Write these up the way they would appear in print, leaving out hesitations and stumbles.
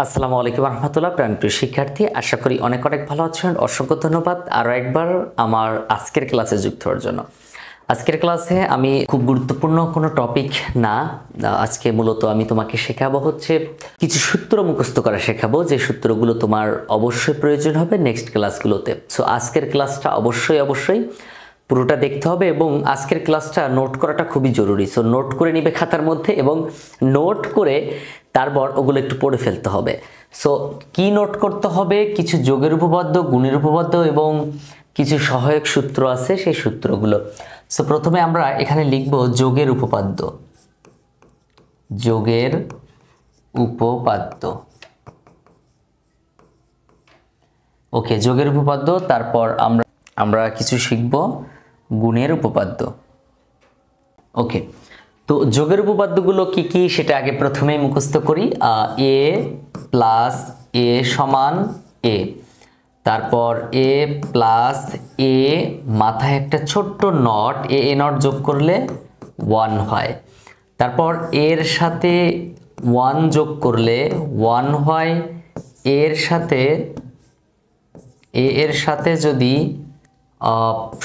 আসসালামু আলাইকুম রহমতুল্লাহ। প্রাণপ্রিয় শিক্ষার্থী, আশা করি অনেক ভালো আছেন। অসংখ্য ধন্যবাদ আরও একবার আমার আজকের ক্লাসে যুক্ত হওয়ার জন্য। আজকের ক্লাসে আমি খুব গুরুত্বপূর্ণ কোনো টপিক না, আজকে মূলত আমি তোমাকে শেখাবো হচ্ছে কিছু সূত্র মুখস্থ করা শেখাবো, যে সূত্রগুলো তোমার অবশ্যই প্রয়োজন হবে নেক্সট ক্লাসগুলোতে। সো আজকের ক্লাসটা অবশ্যই পুরোটা দেখতে হবে এবং আজকের ক্লাসটা নোট করাটা খুবই জরুরি। সো নোট করে নিবে খাতার মধ্যে এবং নোট করে তারপর ওগুলো একটু পড়ে ফেলতে হবে। সো কি নোট করতে হবে? কিছু যোগের উপপাদ্য, গুণের উপপাদ্য এবং কিছু সহায়ক সূত্র আছে, সেই সূত্রগুলো। সো প্রথমে আমরা এখানে লিখব যোগের উপপাদ্য। যোগের উপপাদ্য, ওকে, যোগের উপপাদ্য। তারপর আমরা কিছু শিখব গুণের উপপাদ্য। ওকে, তো যোগের উপপাদ্যগুলো কি কি সেটা আগে প্রথমেই মুখস্থ করি। এ প্লাস এ সমান এ, তারপর এ প্লাস এ মাথায় একটা ছোট্ট নট, এ নট যোগ করলে 1 হয়। তারপর এর সাথে 1 যোগ করলে 1 হয়। এর সাথে যদি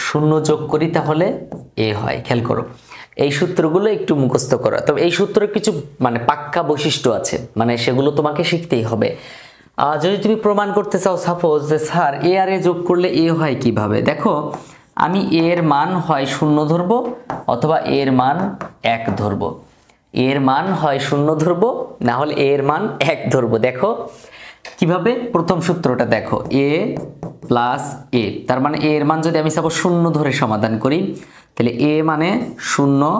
0 যোগ করি তাহলে এ হয়। খেয়াল করো, এই সূত্রগুলো একটু মুখস্থ করা। তবে এই সূত্রের কিছু পাক্কা বৈশিষ্ট্য আছে, সেগুলো তোমাকে শিখতেই হবে। যদি তুমি প্রমাণ করতে চাও, সাপোজ যে স্যার এ আর এ যোগ করলে এ হয় কিভাবে, দেখো আমি এর মান হয় 0 ধরবো অথবা এর মান 1 ধরবো। এর মান হয় 0 ধরবো, না হলে এর মান 1 ধরবো। দেখো কিভাবে, প্রথম সূত্রটা দেখো, এ প্লাস এ, তার মানে এর মান যদি আমি সাপোজ 0 ধরে সমাধান করি, তাহলে এ মানে 0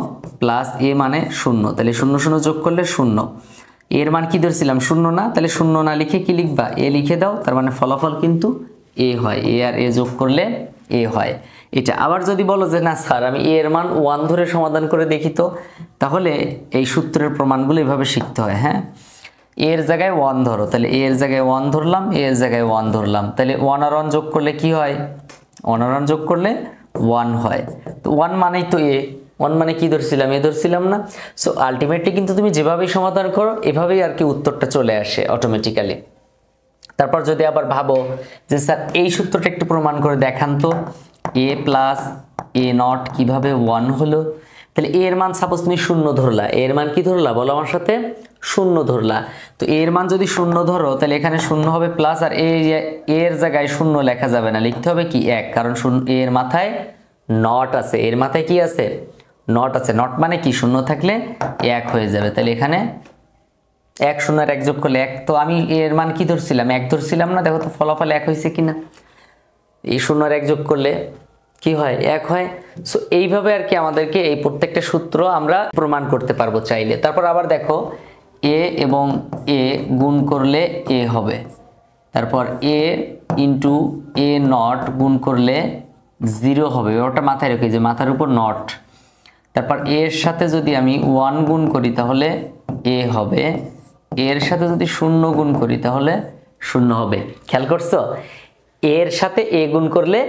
প্লাস এ মানে 0, তাহলে 0 0 যোগ করলে 0। এর মান কি ধরছিলাম? 0 না, তাহলে 0 না লিখে কি লিখবা? এ লিখে দাও। তার মানে ফলাফল কিন্তু এ হয়। এ আর এ যোগ করলে এ হয়। এটা আবার যদি বলো যে না স্যার আমি এর মান 1 ধরে সমাধান করে দেখি তো, তাহলে এই সূত্রের প্রমাণগুলো এভাবে শিখতে হয়। হ্যাঁ, এর জায়গায় 1 ধরো, তাহলে এর জায়গায় 1 ধরলাম, এর জায়গায় 1 ধরলাম, তাহলে 1 আর 1 যোগ করলে কি হয়? 1 আর 1 যোগ করলে 1 হয়। তো 1 মানেই তো এ, 1 মানে কি ধরছিলাম? এ ধরছিলাম না? সো আলটিমেটলি কিন্তু তুমি যেভাবেই সমাধান করো এভাবেই আর কি উত্তরটা চলে আসে অটোমেটিক্যালি। তারপর যদি আবার ভাবো যে স্যার এই সূত্রটা একটু প্রমাণ করে দেখান তো, এ প্লাস এ নট কিভাবে 1 হলো, তাহলে এর মান সাপোজ তুমি 0 ধরলা। এর মান কি ধরলা বলো আমার সাথে? 0 ধরলা। তো এর মান যদি 0 ধরো তাহলে এখানে 0 হবে প্লাস, আর এর জায়গায় 0 লেখা যাবে না, লিখতে হবে কি 1, কারণ এর মাথায় নট আছে। এর মাথায় কি আছে? নট আছে। নট মানে কি? 0 থাকলে 1 হয়ে যাবে। তাহলে এখানে 1 0 আর 1 যোগ করলে 1। তো আমি এর মান কি ধরছিলাম? 1 ধরছিলাম না? দেখো তো ফলাফল 1 হয়েছে কিনা। এই 0 আর 1 যোগ করলে কি হয়? 1 হয়। সো এইভাবে আর কি আমাদেরকে এই প্রত্যেকটা সূত্র আমরা প্রমাণ করতে পারবো চাইলে। তারপর আবার দেখো এ এবং এ গুণ করলে এ হবে, তারপর এ ইন্টু এ নট গুণ করলে 0 হবে। ওটা মাথায় রেখে, যে মাথার উপর নট। তারপর এর সাথে যদি আমি 1 গুণ করি তাহলে এ হবে, এর সাথে যদি 0 গুণ করি তাহলে 0 হবে। খেয়াল করছো? এর সাথে এ গুণ করলে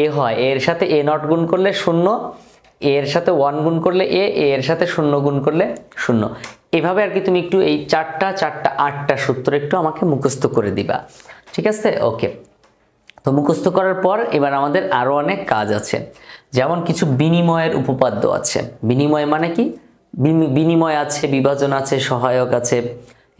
এ হয়, এর সাথে এ নট গুণ করলে 0, এর সাথে 1 গুণ করলে এ, এর সাথে 0 গুণ করলে 0। এভাবে আর কি তুমি একটু এই 8টা সূত্র একটু আমাকে মুখস্থ করে দিবা, ঠিক আছে? ওকে, তো মুখস্থ করার পর এবার আমাদের আরো অনেক কাজ আছে। যেমন কিছু বিনিময়ের উপপাদ্য আছে। বিনিময় মানে কি? বিনিময় আছে, বিভাজন আছে, সহায়ক আছে,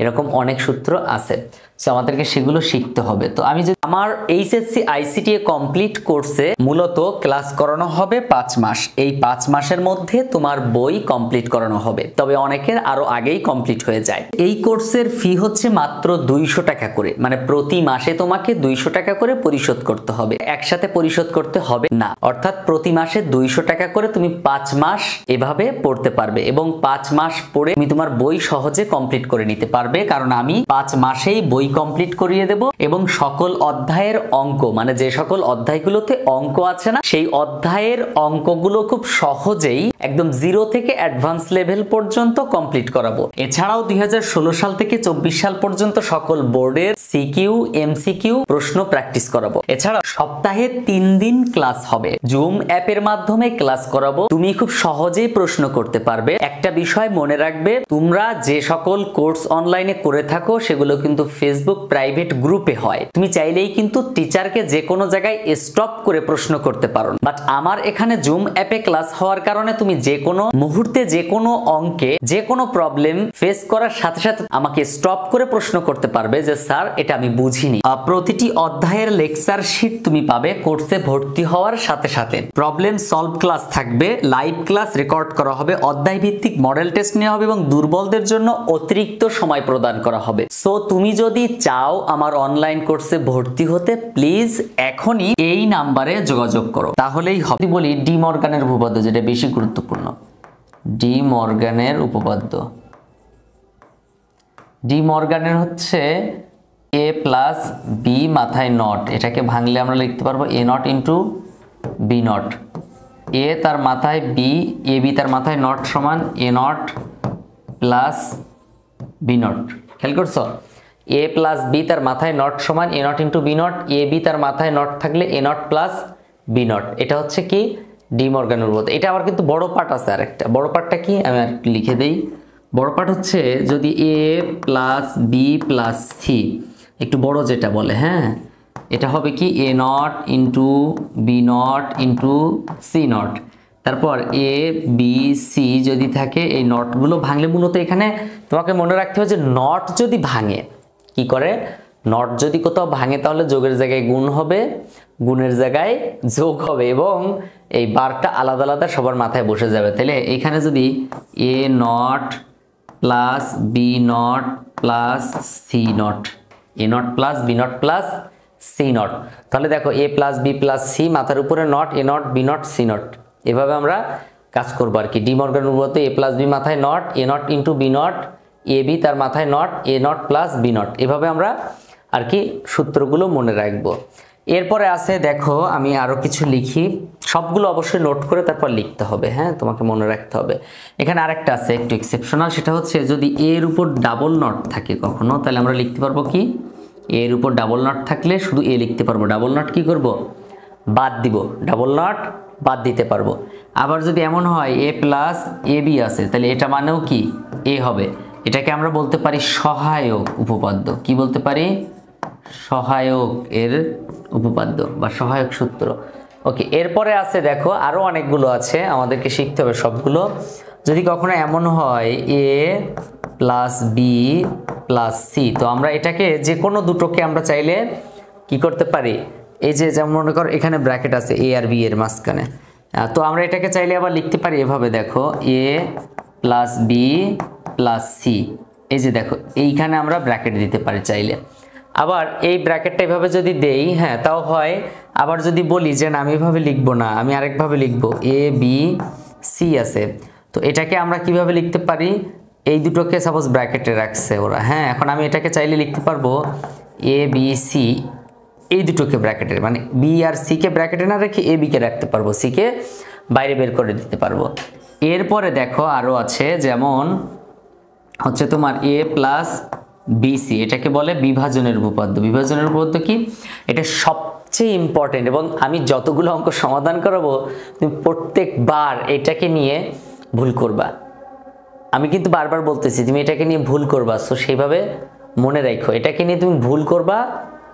এরকম অনেক সূত্র আছে। সো আমাদেরকে সেগুলো শিখতে হবে। তো আমি যদি আমার এইচএসসি আইসিটি কমপ্লিট কোর্সে মূলত ক্লাস করানো হবে 5 মাস। এই 5 মাসের মধ্যে তোমার বই কমপ্লিট করানো হবে, তবে অনেকের আরো আগেই কমপ্লিট হয়ে যায়। এই কোর্সের ফি হচ্ছে মাত্র 200 টাকা করে, প্রতি মাসে তোমাকে 200 টাকা করে পরিশোধ করতে হবে। একসাথে পরিশোধ করতে হবে না, অর্থাৎ প্রতি মাসে 200 টাকা করে তুমি 5 মাস এভাবে পড়তে পারবে এবং 5 মাস পড়ে তুমি তোমার বই সহজে কমপ্লিট করে নিতে পারবে, কারণ আমি 5 মাসেই বই কমপ্লিট করিয়ে দেব এবং সকল অধ্যায়ের অঙ্ক, যে সকল অধ্যায়গুলোতে অঙ্ক আছে না, সেই অধ্যায়ের অঙ্কগুলো খুব সহজেই একদম 0 থেকে অ্যাডভান্স লেভেল পর্যন্ত কমপ্লিট করাবো। এছাড়াও 2016 সাল থেকে 24 সাল পর্যন্ত সকল বোর্ডের সিকিউ, এমসিকিউ প্রশ্ন প্র্যাকটিস করাবো। এছাড়া সপ্তাহে 3 দিন ক্লাস হবে, জুম অ্যাপের মাধ্যমে ক্লাস করাবো। তুমি খুব সহজেই প্রশ্ন করতে পারবে। একটা বিষয় মনে রাখবে, তোমরা যে সকল কোর্স অনলাইন অনলাইনে করে থাকো সেগুলো কিন্তু ফেসবুক প্রাইভেট গ্রুপে হয়। তুমি চাইলেই কিন্তু টিচারকে যে কোনো জায়গায় স্টপ করে প্রশ্ন করতে পারো, বাট আমার এখানে জুম অ্যাপে ক্লাস হওয়ার কারণে তুমি যে কোনো মুহূর্তে যে কোনো অঙ্কে যে কোনো প্রবলেম ফেস করার সাথে সাথে আমাকে স্টপ করে প্রশ্ন করতে পারবে যে স্যার এটা আমি বুঝিনি। প্রতিটি অধ্যায়ের লেকচার শিট তুমি পাবে কোর্সে ভর্তি হওয়ার সাথে সাথে। প্রবলেম সলভ ক্লাস থাকবে, লাইভ ক্লাস রেকর্ড করা হবে, অধ্যায় ভিত্তিক মডেল টেস্ট নেওয়া হবে এবং দুর্বলদের জন্য অতিরিক্ত সময় প্রদান করা হবে। সো তুমি যদি চাও আমার অনলাইন কোর্সে ভর্তি হতে, প্লিজ এখনই এই নাম্বারে যোগাযোগ করো, তাহলেই হবে। বলি ডি মর্গানের উপপাদ্য, যেটা বেশি গুরুত্বপূর্ণ। ডি মর্গানের উপপাদ্য, ডি মর্গানের হচ্ছে এ প্লাস বি মাথায় নট, এটাকে ভাঙলে আমরা লিখতে পারবো a not into b not. A তার মাথায় বি, এ বি তার মাথায় নট সমান a not plus b not. খেয়াল করছো? এ প্লাস বি তার মাথায় নট সমান a not into b not, a b তার মাথায় নট থাকলে a not plus b not. এটা হচ্ছে কি ডি মর্গানের উপপাদ্য। এটা আবার কিন্তু বড় পার্ট আছে আরেকটা। বড় পার্টটা কি আমি আর লিখে দেই। বড় পার্ট হচ্ছে যদি a plus b plus c, একটু বড় যেটা বলে, হ্যাঁ, এটা হবে কি a not into b not into c not. তারপর এ বি সি যদি থাকে, এই নটগুলো ভাঙলে মূলত এখানে তোমাকে মনে রাখতে হবে যে নট যদি ভাঙে কি করে, নট যদি কোথাও ভাঙে তাহলে যোগের জায়গায় গুণ হবে, গুণের জায়গায় যোগ হবে এবং এই বারটা আলাদা আলাদা সবার মাথায় বসে যাবে। তাহলে এখানে যদি a not plus b not plus c not, a not plus b not plus c not, তাহলে দেখো a plus b plus c মাথার উপরে not, a not b not c not. এভাবে আমরা কাজ করবো আর কি। ডি মর্গানের উপপাদ্য এ প্লাস বি মাথায় not, a not into b not, a b তার মাথায় not, a not plus b not. এভাবে আমরা আর কি সূত্রগুলো মনে রাখবো। এরপরে আছে দেখো আমি আরো কিছু লিখি, সবগুলো অবশ্যই নোট করে তারপর লিখতে হবে, হ্যাঁ, তোমাকে মনে রাখতে হবে। এখানে আরেকটা আছে একটু এক্সেপশনাল, সেটা হচ্ছে যদি এর উপর ডাবল নট থাকে কখনো, তাহলে আমরা লিখতে পারবো কি, এর উপর ডাবল নট থাকলে শুধু এ লিখতে পারবো, ডাবল নট কি করব, বাদ দিব, ডাবল নট বাদ দিতে পারবো। আবার যদি এমন হয় এ প্লাস এ বি আছে, তাহলে এটা মানেও কি এ হবে। এটাকে আমরা বলতে পারি সহায়ক উপপাদ্য। কি বলতে পারি? সহায়ক এর উপপাদ্য বা সহায়ক সূত্র। ওকে, এরপরে আছে দেখো আরো অনেকগুলো আছে, আমাদেরকে শিখতে হবে সবগুলো। যদি কখনো এমন হয় এ প্লাস বি প্লাস সি, তো আমরা এটাকে যে কোনো দুটোকে আমরা চাইলে কি করতে পারি, এই যে যেমন মনে করো এখানে ব্র্যাকেট আছে এ আর বি এর মাঝখানে, তো আমরা এটাকে চাইলে আবার লিখতে পারি এভাবে, দেখো a plus b plus C, এই যে দেখো এইখানে আমরা ব্র্যাকেট দিতে পারি চাইলে। আবার এই ব্র্যাকেটটা এভাবে যদি দেই, হ্যাঁ, তাও হয়। আবার যদি বলি যে না আমি এভাবে লিখবো না, আমি আরেকভাবে লিখবো, এ বি সি আছে, তো এটাকে আমরা কিভাবে লিখতে পারি, এই দুটোকে সাপোজ ব্র্যাকেটে রাখছে ওরা, হ্যাঁ, এখন আমি এটাকে চাইলে লিখতে পারবো এ বি সি, এই দুটোকে ব্র্যাকেটের, মানে বি আর সি কে ব্র্যাকেটে না রেখে এ বি কে রাখতে পারবো, সি কে বাইরে বের করে দিতে পারবো। এরপরে দেখো আরো আছে, যেমন হচ্ছে তোমার এ প্লাস বিসি, এটাকে বলে বিভাজনের উপপাদ্য। বিভাজনের উপপাদ্য কি, এটা সবচেয়ে ইম্পর্টেন্ট এবং আমি যতগুলো অঙ্ক সমাধান করাবো তুমি প্রত্যেকবার এটাকে নিয়ে ভুল করবা। আমি কিন্তু বারবার বলতেছি তুমি এটাকে নিয়ে ভুল করবা, সো সেইভাবে মনে রাখো, এটাকে নিয়ে তুমি ভুল করবা,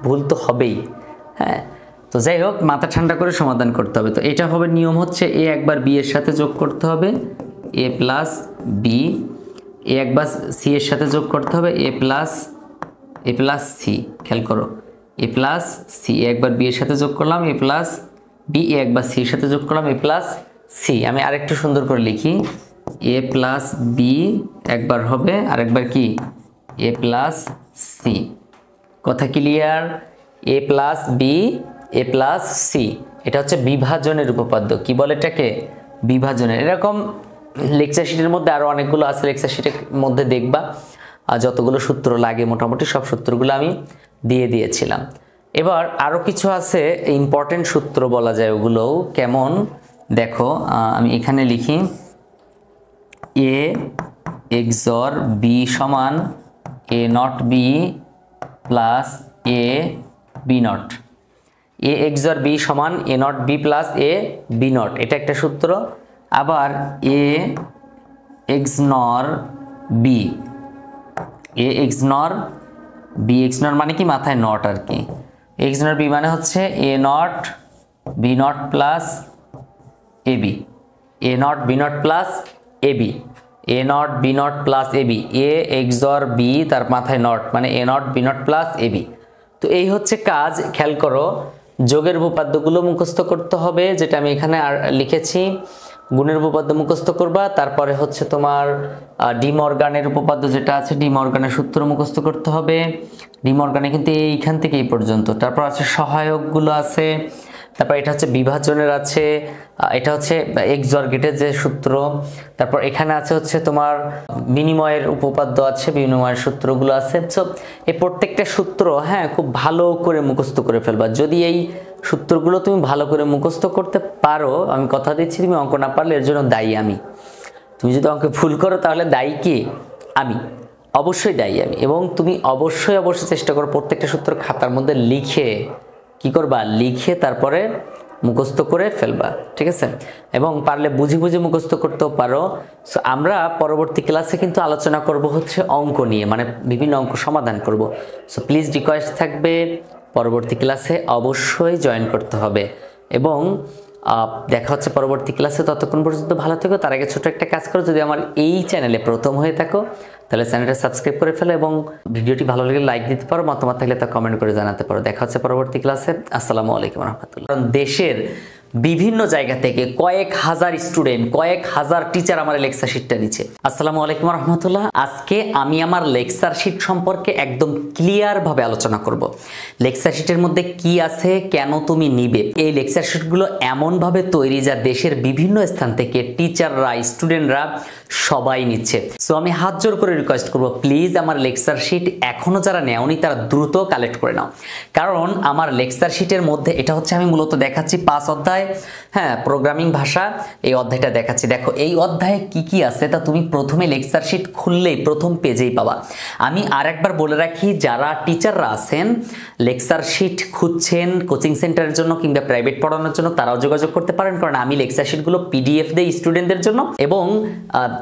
ভুল তো হবেই, হ্যাঁ। তো যাই হোক, মাথা ঠান্ডা করে সমাধান করতে হবে। তো এটা হবে নিয়ম হচ্ছে এ একবার বি এর সাথে যোগ করতে হবে, এ প্লাস বি, এ একবার সি এর সাথে যোগ করতে হবে, এ প্লাস সি। খেয়াল করো, এ প্লাস সি, একবার বি এর সাথে যোগ করলাম এ প্লাস বি, এ একবার সি এর সাথে যোগ করলাম এ প্লাস সি। আমি আরেকটু সুন্দর করে লিখি, এ প্লাস বি একবার হবে, আরেকবার কি এ প্লাস সি। কথা clear? A plus B A plus C, এটা হচ্ছে বিভাজনের উপপাদ্য। কি বলে এটাকে? বিভাজনের। এরকম লেকচার শিটের মধ্যে আরো অনেকগুলো আছে, লেকচার শিটের মধ্যে দেখবা আর যতগুলো সূত্র লাগে মোটামুটি সব সূত্রগুলো আমি দিয়ে দিয়েছিলাম। এবার আরো কিছু আছে ইম্পর্টেন্ট সূত্র বলা যায়, ওগুলোও কেমন দেখো, আমি এখানে লিখি এ XOR বি সমান a not b plus a b not, a XOR b সমান a not b plus a b not, এটা একটা সূত্র। আবার a XNOR b, a x nor b x nor মানে কি মাথায় নট আর কি, এক্স নর বি মানে হচ্ছে a not b not plus a b, a not b not plus a b, a not b not plus a b, a x or b তার মাথায় not মানে a not b not plus a b. তো এই হচ্ছে কাজ। খেয়াল করো যোগের উপপাদ্যগুলো মুখস্থ করতে হবে, যেটা আমি এখানে আর লিখেছি। গুণের উপপাদ্য মুখস্থ করবা, তারপরে হচ্ছে তোমার ডি মর্গানের উপপাদ্য যেটা আছে, ডি মর্গানের সূত্র মুখস্থ করতে হবে। ডি মর্গানে কিন্তু এইখান থেকে এই পর্যন্ত। তারপর আছে সহায়কগুলো আছে, তারপর এটা হচ্ছে বিভাজনের আছে, এটা হচ্ছে এক্সঅর্গেটের যে সূত্র, তারপর এখানে আছে হচ্ছে তোমার বিনিময়ের উপপাদ্য আছে, বিনিময়ের সূত্রগুলো আছে। সো এই প্রত্যেকটা সূত্র হ্যাঁ খুব ভালো করে মুখস্থ করে ফেলবা। যদি এই সূত্রগুলো তুমি ভালো করে মুখস্থ করতে পারো, আমি কথা দিচ্ছি তুমি অঙ্ক না পারলে এর জন্য দায়ী আমি। তুমি যদি অঙ্কে ভুল করো তাহলে দায়ী কি? আমি, অবশ্যই দায়ী আমি। এবং তুমি অবশ্যই চেষ্টা করো প্রত্যেকটা সূত্র খাতার মধ্যে লিখে কি করবা, লিখে তারপরে মুখস্থ করে ফেলবা, ঠিক আছে? এবং পারলে বুঝে বুঝে মুখস্থ করতেও পারো। সো আমরা পরবর্তী ক্লাসে কিন্তু আলোচনা করব হচ্ছে অঙ্ক নিয়ে, মানে বিভিন্ন অঙ্ক সমাধান করব। সো প্লিজ রিকোয়েস্ট থাকবে পরবর্তী ক্লাসে অবশ্যই জয়েন করতে হবে। এবং দেখা হচ্ছে পরবর্তী ক্লাসে। ততক্ষণ পর্যন্ত ভালো থেকো। তার আগে ছোট একটা কাজ করো, যদি আমার এই চ্যানেলে প্রথম হয়ে থাকো তাহলে চ্যানেলটা সাবস্ক্রাইব করে ফেলো এবং ভিডিওটি ভালো লাগলে লাইক দিতে পারো, মতামত থাকলে তা কমেন্ট করে জানাতে পারো। দেখা হচ্ছে পরবর্তী ক্লাসে। আসসালামু আলাইকুম রহমতুল্লাহ। কারণ দেশের বিভিন্ন জায়গা থেকে কয়েক হাজার স্টুডেন্ট, কয়েক হাজার টিচার আমার লেকচার শিটটা নিচ্ছে। আসসালামু আলাইকুম রহমতুল্লাহ। আজকে আমি আমার লেকচার শিট সম্পর্কে একদম ক্লিয়ার ভাবে আলোচনা করব। লেকচার শিটের মধ্যে কি আছে, কেন তুমি নিবে। এই লেকচার শিটগুলো এমন ভাবে তৈরি যা দেশের বিভিন্ন স্থান থেকে টিচাররা, স্টুডেন্টরা সবাই নিচ্ছে। সো আমি হাত জোর করে রিকোয়েস্ট করব, প্লিজ আমার লেকচার শিট এখনো যারা নেওনি তারা দ্রুত কালেক্ট করে নাও। কারণ আমার লেকচার শিটের মধ্যে এটা হচ্ছে আমি মূলত দেখাচ্ছি 5 অধ্যায়, হ্যাঁ প্রোগ্রামিং ভাষা, এই অধ্যায়টা দেখাচ্ছি। দেখো এই অধ্যায়ে কি কি আছে তা তুমি প্রথমে লেকচার শিট খুললেই প্রথম পেজেই পাবা। আমি আরেকবার বলে রাখি, যারা টিচাররা আছেন লেকচার শিট খুঁজছেন কোচিং সেন্টারের জন্য কিংবা প্রাইভেট পড়ানোর জন্য, তারাও যোগাযোগ করতে পারেন। কারণ আমি লেকচার শিটগুলো পিডিএফ দেই স্টুডেন্টদের জন্য এবং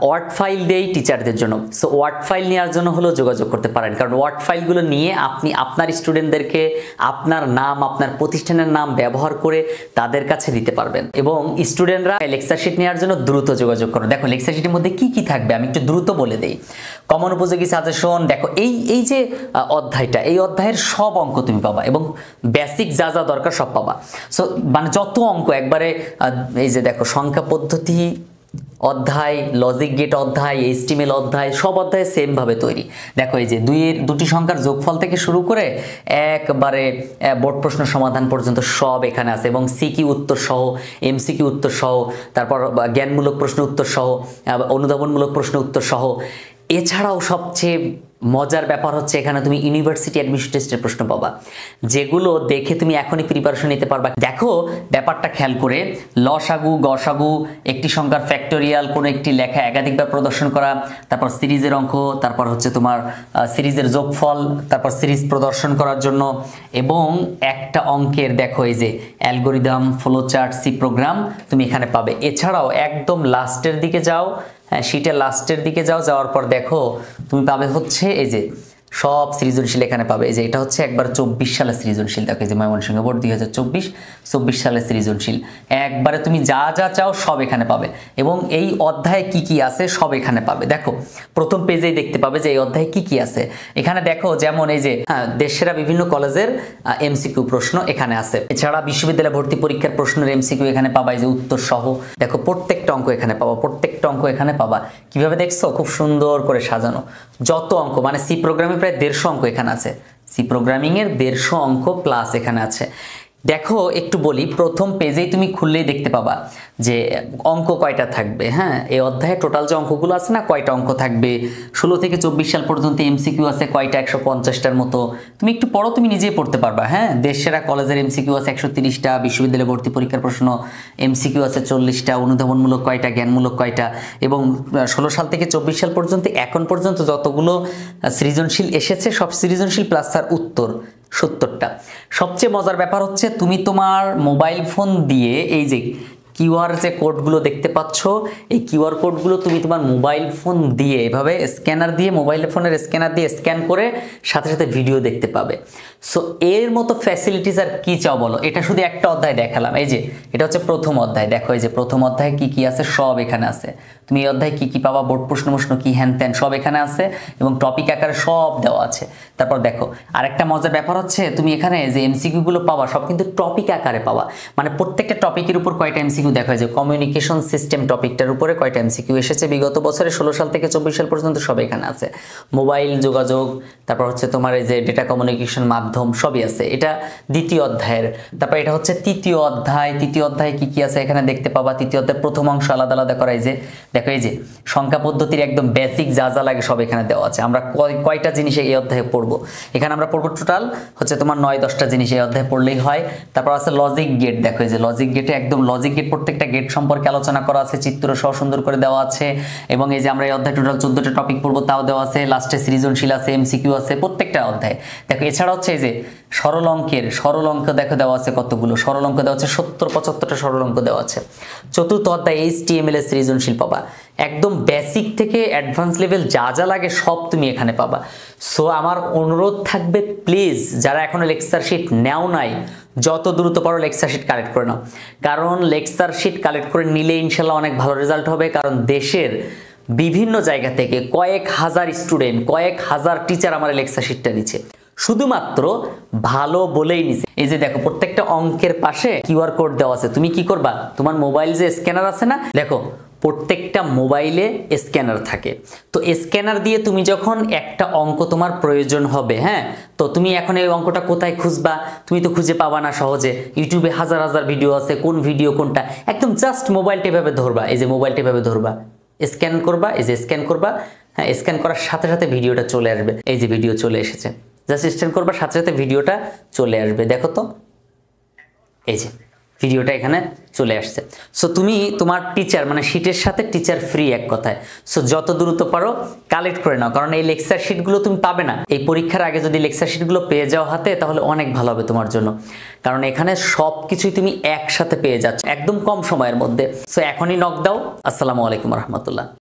ওয়ার্ড ফাইল দেই টিচারদের জন্য। সো ওয়ার্ড ফাইল নেওয়ার জন্য হলেও যোগাযোগ করতে পারেন, কারণ ওয়ার্ড ফাইলগুলো নিয়ে আপনি আপনার স্টুডেন্টদেরকে আপনার নাম, আপনার প্রতিষ্ঠানের নাম ব্যবহার করে তাদের কাছে দিতে পারবেন। এবং স্টুডেন্টরা লেকচার শিট নেওয়ার জন্য দ্রুত যোগাযোগ করো। দেখো লেকচার শিটের মধ্যে কি কি থাকবে আমি একটু দ্রুত বলে দেই। কমন উপযোগী সাজেশন, দেখো এই যে অধ্যায়টা, এই অধ্যায়ের সব অঙ্ক তুমি পাবা এবং বেসিক যা যা দরকার সব পাবা। সো মানে যত অঙ্ক একবারে, এই যে দেখো সংখ্যা পদ্ধতি অধ্যায়, লজিক গেট অধ্যায়, এইচটিএমএল অধ্যায়, সব অধ্যায় সেম ভাবে তৈরি। দেখো এই যে দুটি সংখ্যার যোগফল থেকে শুরু করে একবারে বোর্ড প্রশ্ন সমাধান পর্যন্ত সব এখানে আছে এবং সিকিউ উত্তর সহ, এমসিকিউ উত্তর সহ, তারপর জ্ঞানমূলক প্রশ্ন উত্তর সহ, অনুধাবনমূলক প্রশ্ন উত্তর সহ। এছাড়াও সবচেয়ে মজার ব্যাপার হচ্ছে এখানে তুমি ইউনিভার্সিটি অ্যাডমিশন টেস্টের প্রশ্ন পাবা, যেগুলো দেখে তুমি এখনই প্রিপারেশন নিতে পারবা। দেখো ব্যাপারটা খেয়াল করে, লসাগু, গসাগু, একটি সংখ্যার ফ্যাক্টোরিয়াল, কোনো একটি লেখা একাধিকবার প্রদর্শন করা, তারপর সিরিজের অঙ্ক, তারপর হচ্ছে তোমার সিরিজের যোগফল, তারপর সিরিজ প্রদর্শন করার জন্য, এবং একটা অঙ্কের দেখো এই যে অ্যালগোরিদম, ফ্লোচার্ট, সি প্রোগ্রাম তুমি এখানে পাবে। এছাড়াও একদম লাস্টের দিকে যাও, হ্যাঁ শীটের লাস্টের দিকে যাওয়ার পর দেখো তুমি পাবে হচ্ছে এই যে সব সৃজনশীল এখানে পাবে। এই যে এটা হচ্ছে একবার 24 সালের সৃজনশীল। দেখো এই যে ময়মনসিংহ বোর্ড 2024 সালের সৃজনশীল, একবারে তুমি যা যা চাও সব এখানে পাবে এবং এই অধ্যায়ে কি কি আছে সব এখানে পাবে। দেখো প্রথম পেজেই দেখতে পাবে যে এই অধ্যায়ে কি কি আছে। এখানে দেখো যেমন এই যে দেশসেরা বিভিন্ন কলেজের এমসিকিউ প্রশ্ন এখানে আছে। এছাড়া বিশ্ববিদ্যালয় ভর্তি পরীক্ষার প্রশ্নের এমসিকিউ এখানে পাবা, এই যে উত্তর সহ। দেখো প্রত্যেকটা অঙ্ক এখানে পাবা, প্রত্যেকটা অঙ্ক এখানে পাবা। কিভাবে দেখছো, খুব সুন্দর করে সাজানো। যত অঙ্ক মানে সি প্রোগ্রামে প্রায় 150 অঙ্ক এখানে আছে, সি প্রোগ্রামিং এর 150 অঙ্ক প্লাস এখানে আছে। দেখো একটু বলি, প্রথম পেজেই তুমি খুললেই দেখতে পাবা যে অঙ্ক কয়টা থাকবে। হ্যাঁ এই অধ্যায়ে টোটাল যে অঙ্কগুলো আছে না, কয়টা অঙ্ক থাকবে। 16 থেকে 24 সাল পর্যন্ত এমসিকিউ আছে কয়টা, 150টার মতো। তুমি একটু পড়ো, তুমি নিজেই পড়তে পারবা। হ্যাঁ দেশসেরা কলেজের এমসিকিউ আছে 130টা, বিশ্ববিদ্যালয় ভর্তি পরীক্ষার প্রশ্ন এমসিকিউ আছে 40টা, অনুধাবনমূলক কয়টা, জ্ঞানমূলক কয়টা। এবং 16 সাল থেকে 24 সাল পর্যন্ত এখন পর্যন্ত যতগুলো সৃজনশীল এসেছে সব সৃজনশীল প্লাস তার উত্তর 70টা। সবচেয়ে মজার ব্যাপার হচ্ছে তুমি তোমার মোবাইল ফোন দিয়ে এই যে কিউআর যে কোডগুলো দেখতে পাচ্ছ, এই কিউআর কোডগুলো তুমি তোমার মোবাইল ফোন দিয়ে এভাবে স্ক্যানার দিয়ে, মোবাইল ফোনের স্ক্যানার দিয়ে স্ক্যান করে সাথে সাথে ভিডিও দেখতে পাবে। সো এর মতো ফ্যাসিলিটিস আর কি চাও বলো? এটা শুধু একটা অধ্যায় দেখালাম। এই যে এটা হচ্ছে প্রথম অধ্যায়, দেখো এই যে প্রথম অধ্যায়ে কি কি আছে সব এখানে আছে। তুমি এই অধ্যায়ে কি কি পাবা, বোর্ড প্রশ্ন কি হ্যান ত্যান সব এখানে আছে এবং টপিক আকারে সব দেওয়া আছে। তারপর দেখো আরেকটা মজার ব্যাপার হচ্ছে, তুমি এখানে যে এমসিকিউ গুলো পাবা সব কিন্তু টপিক আকারে পাবা। মানে প্রত্যেকটা টপিকের উপর কয়টা এমসিকিউ দেখা যায়, কমিউনিকেশন সিস্টেম টপিকটার উপরে কয়টা এমসিকিউ এসেছে বিগত বছরে 16 সাল থেকে 24 সাল পর্যন্ত সব এখানে আছে। মোবাইল যোগাযোগ, তারপর হচ্ছে তোমার এই যে ডেটা কমিউনিকেশন মাধ্যম সবই আছে। এটা দ্বিতীয় অধ্যায়ের। তারপর এটা হচ্ছে তৃতীয় অধ্যায়। তৃতীয় অধ্যায়ে কি কি আছে এখানে দেখতে পাবা। তৃতীয় অধ্যায়ের প্রথম অংশ আলাদা আলাদা করা। এই যে দেখো এই যে সংখ্যা পদ্ধতির একদম বেসিক যা যা লাগে সব এখানে দেওয়া আছে। আমরা কয়টা জিনিস এই অধ্যায়ে পড়বো, এখানে আমরা পড়বো টোটাল হচ্ছে তোমার 9-10টা জিনিস এই অধ্যায়ে পড়লেই হয়। তারপর আছে লজিক গেট। দেখো এই যে লজিক গেটে একদম লজিক গেট, প্রত্যেকটা গেট সম্পর্কে আলোচনা করা আছে, চিত্র সহ সুন্দর করে দেওয়া আছে। এবং এই যে আমরা এই অধ্যায়ে টোটাল 14টা টপিক পড়বো তাও দেওয়া আছে। লাস্টে সৃজনশীল আছে, এমসিকিউ আছে প্রত্যেকটা অধ্যায়ে। দেখো এছাড়া হচ্ছে এই যে সরল অঙ্ক দেখো দেওয়া আছে কতগুলো সরল অঙ্ক দেওয়া আছে, 70-75টা সরল অঙ্ক দেওয়া আছে। চতুর্থ অধ্যায় HTML এর সৃজনশীল পাবা। একদম বেসিক থেকে অ্যাডভান্স লেভেল যা যা লাগে সব তুমি এখানে পাবা। সো আমার অনুরোধ থাকবে প্লিজ যারা এখনো লেকচার শিট নেও নাই, যত দ্রুত পারো লেকচার শিট কালেক্ট করে নাও। কারণ লেকচার শিট কালেক্ট করে নিলে ইনশাল্লাহ অনেক ভালো রেজাল্ট হবে। কারণ দেশের বিভিন্ন জায়গা থেকে কয়েক হাজার স্টুডেন্ট, কয়েক হাজার টিচার আমার লেকচার শিটটা নিচ্ছে, শুধুমাত্র ভালো বলেই নিছে। এই যে দেখো প্রত্যেকটা অঙ্কের পাশে কিউআর কোড দেওয়া আছে। তুমি কি করবা, তোমার মোবাইল যে স্ক্যানার আছে না, দেখো প্রত্যেকটা মোবাইলে স্ক্যানার থাকে। তো স্ক্যানার দিয়ে তুমি যখন একটা অঙ্ক তোমার প্রয়োজন হবে, হ্যাঁ, তো তুমি এখন এই অঙ্কটা কোথায় খুঁজবা, তুমি তো খুঁজে পাবা না সহজে। ইউটিউবে হাজার হাজার ভিডিও আছে, কোন ভিডিও কোনটা, একদম জাস্ট মোবাইলটা এভাবে ধরবা, এই যে মোবাইলটা এভাবে ধরবা, স্ক্যান করবা, এই যে স্ক্যান করবা, হ্যাঁ, স্ক্যান করার সাথে সাথে ভিডিওটা চলে আসবে। এই যে ভিডিও চলে এসেছে, জাস্ট স্ক্যান করবা, সাথে সাথে ভিডিওটা চলে আসবে। দেখো তো এই যে ভিডিওটা এখানে চলে আসছে। সো তুমি তোমার টিচার মানে শিটের সাথে টিচার ফ্রি এক কথায়। সো যত দ্রুত পারো কালেক্ট করে নাও, কারণ এই লেকচার শিটগুলো তুমি পাবে না। এই পরীক্ষার আগে যদি লেকচার শিটগুলো পেয়ে যাও হাতে তাহলে অনেক ভালো হবে তোমার জন্য, কারণ এখানে সব কিছুই তুমি একসাথে পেয়ে যাচ্ছ একদম কম সময়ের মধ্যে। সো এখনই নক দাও। আসসালামু আলাইকুম রহমতুল্লাহ।